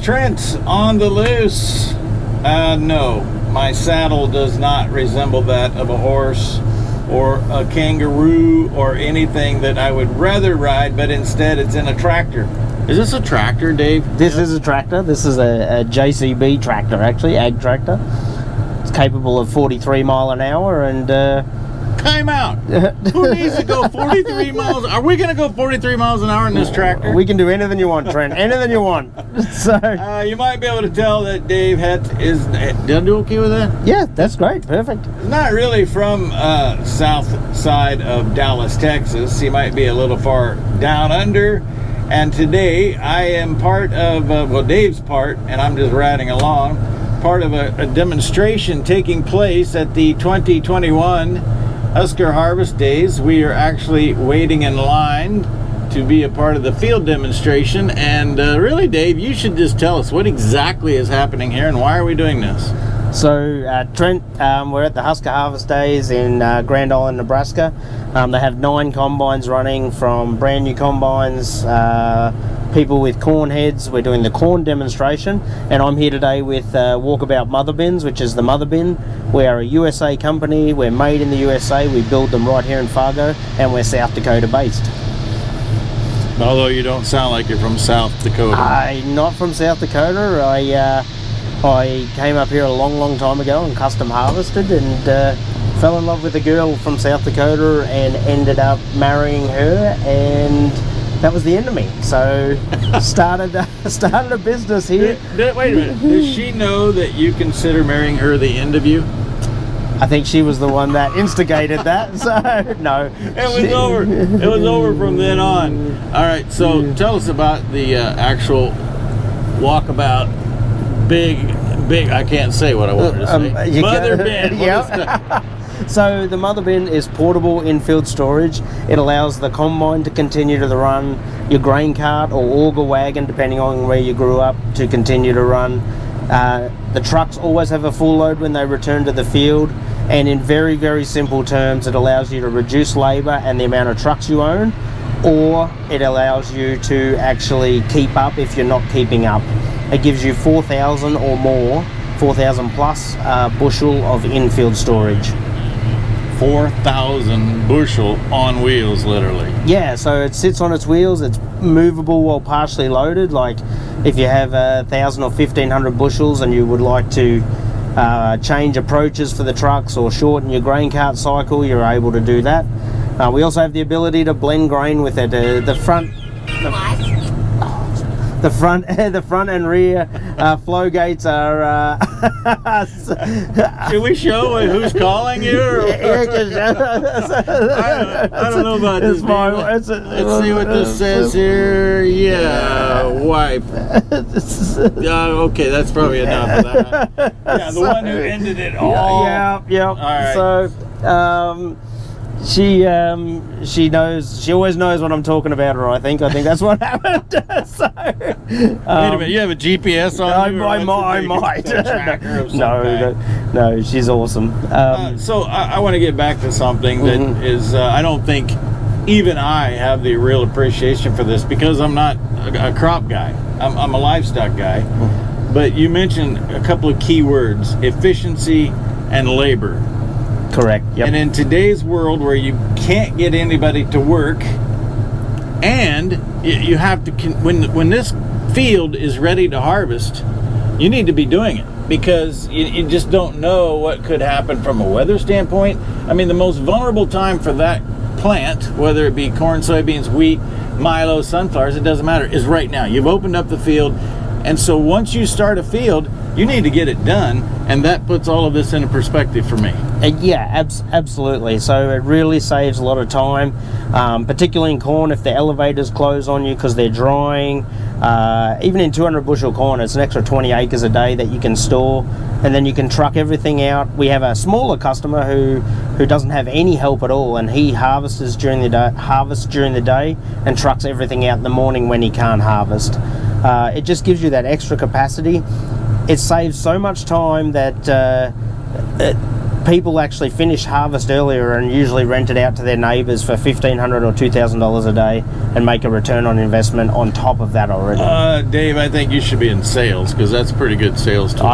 Trent on the loose. No, my saddle does not resemble that of a horse or a kangaroo or anything that I would rather ride, but instead it's in a tractor. Is this a tractor, Dave? This is a tractor. This is a JCB tractor, actually, ag tractor. It's capable of 43 mile an hour and... Time out. Who needs to go 43 miles? Are we going to go 43 miles an hour in this tractor? We can do anything you want, Trent. Anything you want. So you might be able to tell that Dave is... Did I do okay with that? Yeah, that's great. Perfect. Not really from south side of Dallas, Texas. He might be a little far down under. And today I am part of, well, Dave's part, and I'm just riding along, part of a demonstration taking place at the 2021 Husker Harvest Days. We are actually waiting in line to be a part of the field demonstration. And really, Dave, you should just tell us what exactly is happening here and why are we doing this? So, Trent, we're at the Husker Harvest Days in Grand Island, Nebraska. They have 9 combines running, from brand new combines, people with corn heads. We're doing the corn demonstration, and I'm here today with Walkabout Mother bins, which is the mother bin. We are a USA company. We're made in the USA. We build them right here in Fargo, and we're South Dakota based. Although you don't sound like you're from South Dakota. I'm not from South Dakota. I came up here a long time ago and custom harvested, and fell in love with a girl from South Dakota and ended up marrying her, and that was the end of me. So started a business here. Wait a minute. Does she know that you consider marrying her the end of you? I think she was the one that instigated that. So no, it was over. It was over from then on. All right. So tell us about the actual Walkabout big. I can't say what I wanted to say. Mother bin. Yeah. So the mother bin is portable infield storage. It allows the combine to continue to run, your grain cart or auger wagon, depending on where you grew up, to continue to run. The trucks always have a full load when they return to the field, and in very simple terms, it allows you to reduce labor and the amount of trucks you own, or it allows you to actually keep up if you're not keeping up. It gives you 4,000 or more, 4,000 plus bushel of infield storage. 4,000 bushel on wheels, literally. Yeah, so it sits on its wheels. It's movable while partially loaded. Like if you have 1,000 or 1,500 bushels and you would like to change approaches for the trucks or shorten your grain cart cycle, you're able to do that. We also have the ability to blend grain with it. The front and rear flow gates are... Should we show who's calling you? I don't know about this. Let's see what this says here. Yeah, wife. Okay, that's probably enough of that. Yeah, the one who ended it all. Yeah. All right. So, she knows. She always knows what I'm talking about her. I think that's what happened. So, wait a minute, you have a GPS on you? I might. No, she's awesome. So I want to get back to something that is. I don't think even I have the real appreciation for this, because I'm not a crop guy. I'm a livestock guy. But you mentioned a couple of key words: efficiency and labor. Correct. Yep. And in today's world where you can't get anybody to work, and you have to, when this field is ready to harvest, you need to be doing it, because you just don't know what could happen from a weather standpoint. I mean, the most vulnerable time for that plant, whether it be corn, soybeans, wheat, milo, sunflowers, it doesn't matter, is right now. You've opened up the field, and so once you start a field, you need to get it done, and that puts all of this into perspective for me. Yeah, absolutely. So it really saves a lot of time, particularly in corn. If the elevators close on you because they're drying, even in 200 bushel corn, it's an extra 20 acres a day that you can store, and then you can truck everything out. We have a smaller customer who doesn't have any help at all, and he harvests during the day and trucks everything out in the morning when he can't harvest. It just gives you that extra capacity. It saves so much time that people actually finish harvest earlier and usually rent it out to their neighbours for $1,500 or $2,000 a day and make a return on investment on top of that already. Dave, I think you should be in sales because that's pretty good sales tool.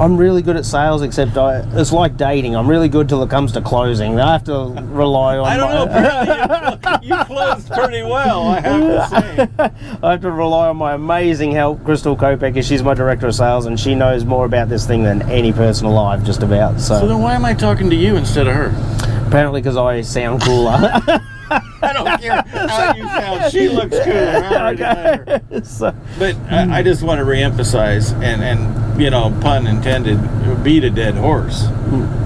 I'm really good at sales, except it's like dating. I'm really good till it comes to closing. I have to rely on. I don't know. Apparently, you closed pretty well. I have to say. I have to rely on my amazing help, Crystal Kopecker. She's my director of sales, and she knows more about this thing than any person alive, just about. So then why am I talking to you instead of her? Apparently, because I sound cooler. I don't care how you sound. She looks cooler. Okay. But I just want to reemphasize, and pun intended, beat a dead horse.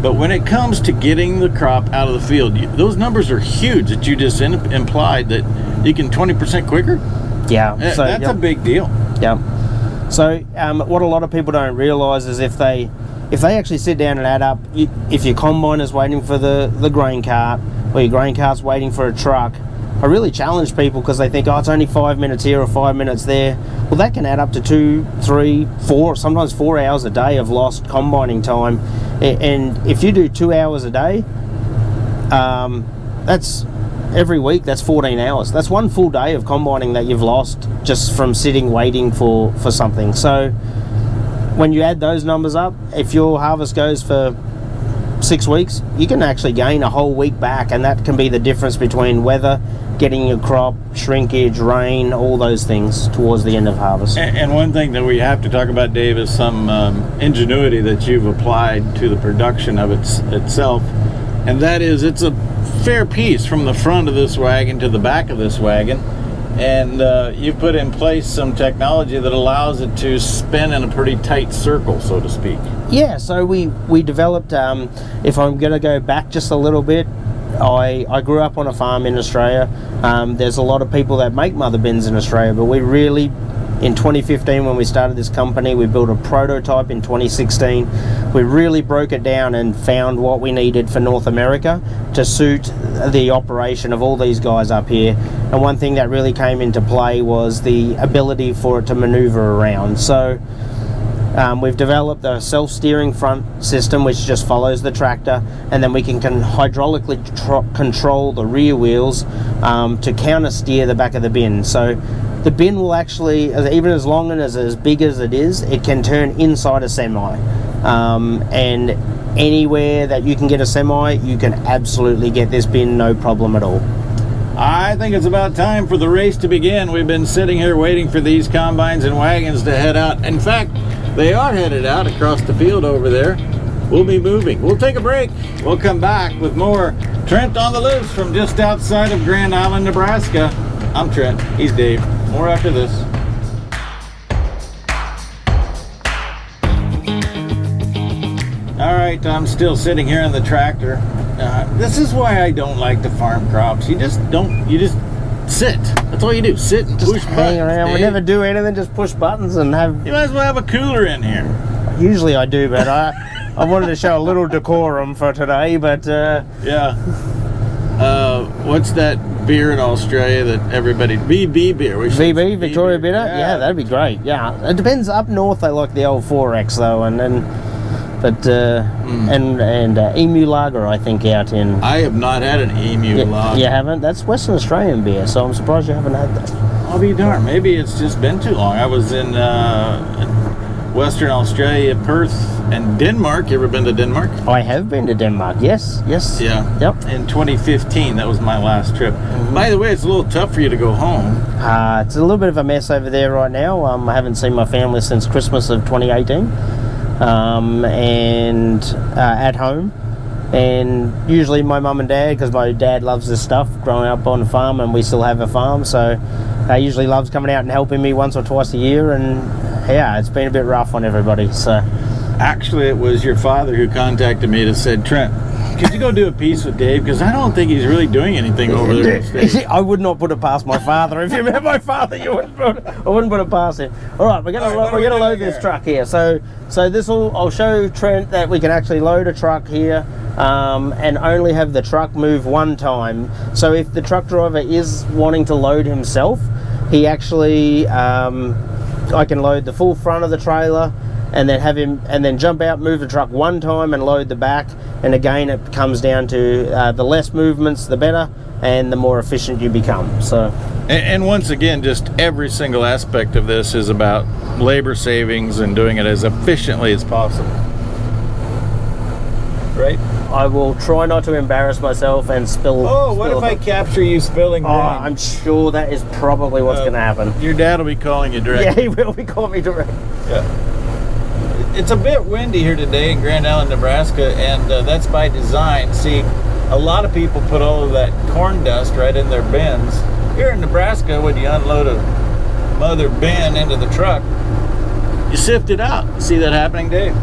But when it comes to getting the crop out of the field, those numbers are huge that you just implied that you can 20% quicker. Yeah. So that's a big deal. Yeah. So what a lot of people don't realise is if they actually sit down and add up, if your combine is waiting for the grain cart, or your grain cart's waiting for a truck, I really challenge people because they think, it's only 5 minutes here or 5 minutes there. Well, that can add up to 2, 3, 4, sometimes 4 hours a day of lost combining time. And if you do 2 hours a day, that's every week, that's 14 hours. That's one full day of combining that you've lost just from sitting waiting for something. So when you add those numbers up, if your harvest goes for 6 weeks, you can actually gain a whole week back, and that can be the difference between weather, getting your crop, shrinkage, rain, all those things towards the end of harvest. And one thing that we have to talk about, Dave, is some ingenuity that you've applied to the production of itself, and that is it's a fair piece from the front of this wagon to the back of this wagon, and you put in place some technology that allows it to spin in a pretty tight circle, so to speak. Yeah, so we developed, if I'm going to go back just a little bit, I grew up on a farm in Australia. There's a lot of people that make mother bins in Australia, but we really, in 2015 when we started this company, we built a prototype in 2016. We really broke it down and found what we needed for North America to suit the operation of all these guys up here. And one thing that really came into play was the ability for it to maneuver around. So we've developed a self-steering front system which just follows the tractor, and then we can hydraulically control the rear wheels to counter steer the back of the bin. So the bin will actually, even as long and as big as it is, it can turn inside a semi. And anywhere that you can get a semi, you can absolutely get this bin, no problem at all. I think it's about time for the race to begin. We've been sitting here waiting for these combines and wagons to head out. In fact, they are headed out across the field over there. We'll be moving. We'll take a break. We'll come back with more Trent on the Loose from just outside of Grand Island, Nebraska. I'm Trent. He's Dave. More after this. All right, I'm still sitting here on the tractor. This is why I don't like to farm crops. You just sit. That's all you do. Sit and push buttons. Hang around. Dave. We never do anything. Just push buttons and have. You might as well have a cooler in here. Usually I do, but I wanted to show a little decorum for today. But yeah. What's that beer in Australia that everybody VB beer? VB Victoria Bitter. Yeah, that'd be great. Yeah, it depends. Up north they like the old 4X though, and then. But and Emu Lager, I think, out in. I have not had an Emu Lager. You haven't? That's Western Australian beer, so I'm surprised you haven't had that. I'll be darned. Maybe it's just been too long. I was in Western Australia, Perth, and Denmark. You ever been to Denmark? I have been to Denmark. Yes. Yeah. Yep. In 2015, that was my last trip. Mm-hmm. By the way, it's a little tough for you to go home. It's a little bit of a mess over there right now. I haven't seen my family since Christmas of 2018. And at home, and usually my mum and dad, because my dad loves this stuff, growing up on a farm, and we still have a farm, so he usually loves coming out and helping me once or twice a year, and yeah, it's been a bit rough on everybody. So actually it was your father who contacted me to said, Trent, could you go do a piece with Dave, because I don't think he's really doing anything over there. I would not put it past my father. If you met my father, I wouldn't put it past him. All right, we're gonna load this truck here. So I'll show Trent that we can actually load a truck here and only have the truck move one time. So if the truck driver is wanting to load himself, he actually I can load the full front of the trailer and then have him, and then jump out, move the truck one time and load the back. And again, it comes down to the less movements, the better, and the more efficient you become. So, and once again, just every single aspect of this is about labor savings and doing it as efficiently as possible. Right? I will try not to embarrass myself and spill. Oh, what if I capture you spilling grain? I'm sure that is probably what's going to happen. Your dad will be calling you directly. Yeah, he will be calling me directly. Yeah. It's a bit windy here today in Grand Island, Nebraska, and that's by design. See, a lot of people put all of that corn dust right in their bins. Here in Nebraska, when you unload a Mother bin into the truck, you sift it out. You see that happening, Dave?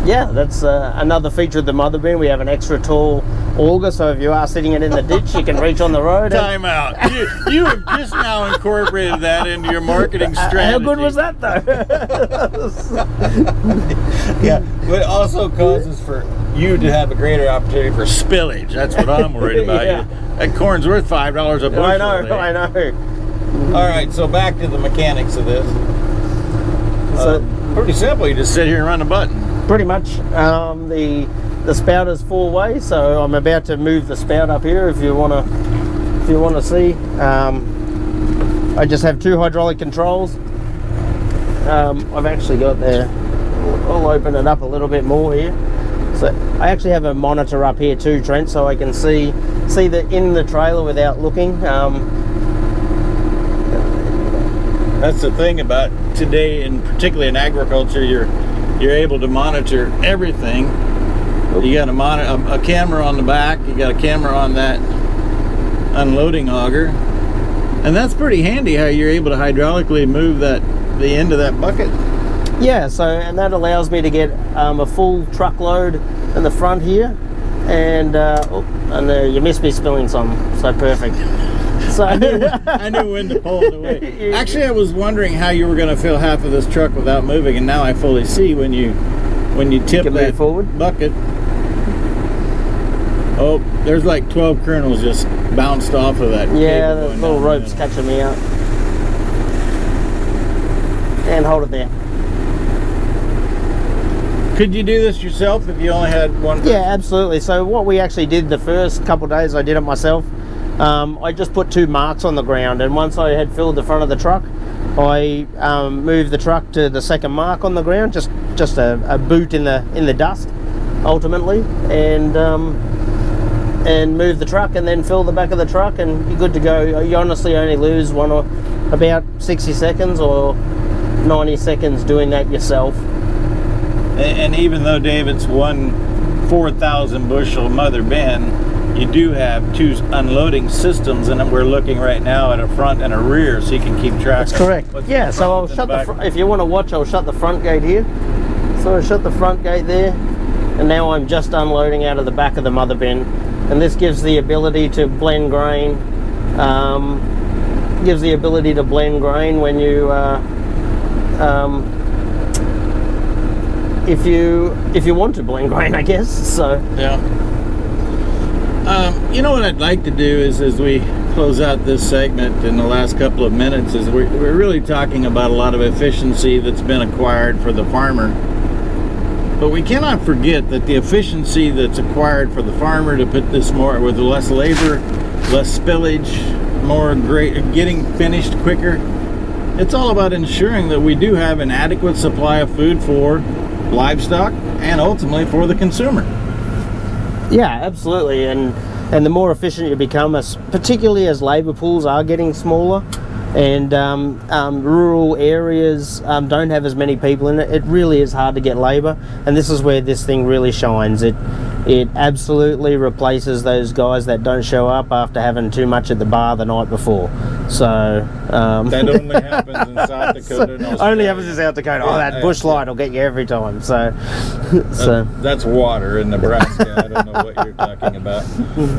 Yeah, that's another feature of the Mother bin. We have an extra tall auger, so if you are sitting it in the ditch, you can reach on the road. Time out. You have just now incorporated that into your marketing strategy. How good was that, though? Yeah, but it also causes for you to have a greater opportunity for spillage. That's what I'm worried about. Yeah. That corn's worth $5 a bushel. I know. All right, so back to the mechanics of this. Pretty simple. You just sit here and run a button. Pretty much. The spout is 4-way, so I'm about to move the spout up here. If you want to see, I just have 2 hydraulic controls. I've actually got there. I'll open it up a little bit more here. So I actually have a monitor up here too, Trent, so I can see in the trailer without looking. That's the thing about today, and particularly in agriculture, you're able to monitor everything. You got a camera on the back, you got a camera on that unloading auger, and that's pretty handy how you're able to hydraulically move the end of that bucket. Yeah, and that allows me to get a full truckload in the front here, and you missed me spilling some, so perfect. So I knew when to pull it away. Actually, I was wondering how you were going to fill half of this truck without moving, and now I fully see when you tip that forward bucket. Oh, there's like 12 kernels just bounced off of that. Yeah, the little rope's catching me up. And hold it there. Could you do this yourself if you only had one person? Yeah, absolutely. So what we actually did the first couple of days, I did it myself. I just put 2 marks on the ground, and once I had filled the front of the truck, I moved the truck to the second mark on the ground, just a boot in the dust, ultimately, and move the truck, and then fill the back of the truck, and you're good to go. You honestly only lose about 60 seconds or 90 seconds doing that yourself. And even though David's one 4,000 bushel Mother bin, you do have 2 unloading systems, and we're looking right now at a front and a rear, so you can keep track. That's correct. Yeah, so I'll shut if you want to watch, I'll shut the front gate here. So I shut the front gate there, and now I'm just unloading out of the back of the Mother bin, and this gives the ability to blend grain. Gives the ability to blend grain when you if you want to blend grain, I guess. So yeah. You know what I'd like to do is, as we close out this segment in the last couple of minutes, is we're really talking about a lot of efficiency that's been acquired for the farmer. But we cannot forget that the efficiency that's acquired for the farmer to put this more with less labor, less spillage, getting finished quicker. It's all about ensuring that we do have an adequate supply of food for livestock and ultimately for the consumer. Yeah, absolutely, and the more efficient you become, particularly as labour pools are getting smaller, and rural areas don't have as many people in it, it really is hard to get labour, and this is where this thing really shines. It absolutely replaces those guys that don't show up after having too much at the bar the night before. So that only happens in South Dakota and Australia. Only happens in South Dakota. Oh, that bush light will get you every time. So that's water in Nebraska. I don't know what you're talking about.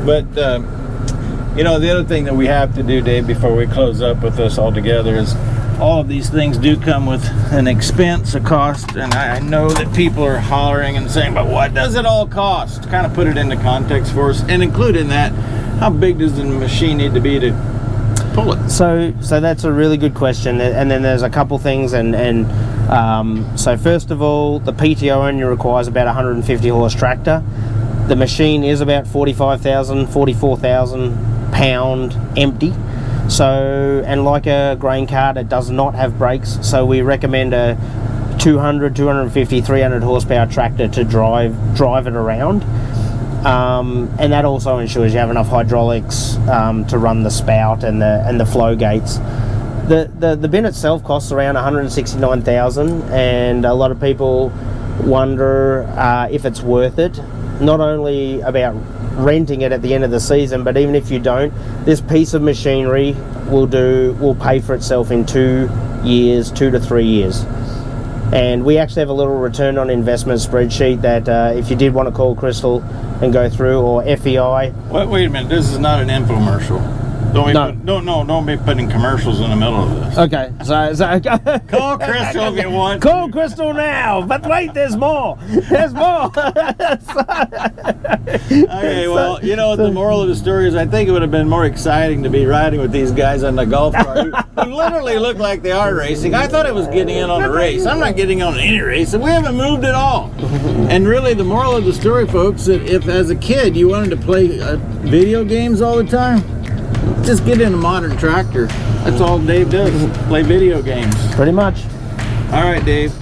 But the other thing that we have to do, Dave, before we close up with this altogether is all of these things do come with an expense, a cost, and I know that people are hollering and saying, but what does it all cost? Kind of put it into context for us, and include in that, how big does the machine need to be to pull it? So that's a really good question, and then there's a couple things, and So first of all, the PTO only requires about 150 horse tractor. The machine is about 45,000, 44,000 pound empty. So, and like a grain cart, it does not have brakes. So we recommend a 200, 250, 300 horsepower tractor to drive it around. And that also ensures you have enough hydraulics to run the spout and the flow gates. The bin itself costs around 169,000, and a lot of people wonder if it's worth it. Not only about renting it at the end of the season, but even if you don't, this piece of machinery will pay for itself in 2 years, 2 to 3 years. And we actually have a little return on investment spreadsheet that if you did want to call Crystal and go through, or FEI. Wait a minute, this is not an infomercial. Don't be putting commercials in the middle of this. Okay, so Call Crystal if you want. Call Crystal now, but wait, there's more. There's more. Okay, well, the moral of the story is I think it would have been more exciting to be riding with these guys on the golf cart who literally look like they are racing. I thought I was getting in on a race. I'm not getting on any race, and we haven't moved at all. And really, the moral of the story, folks, that if as a kid you wanted to play video games all the time, just get in a modern tractor. That's all Dave does, play video games. Pretty much. All right, Dave.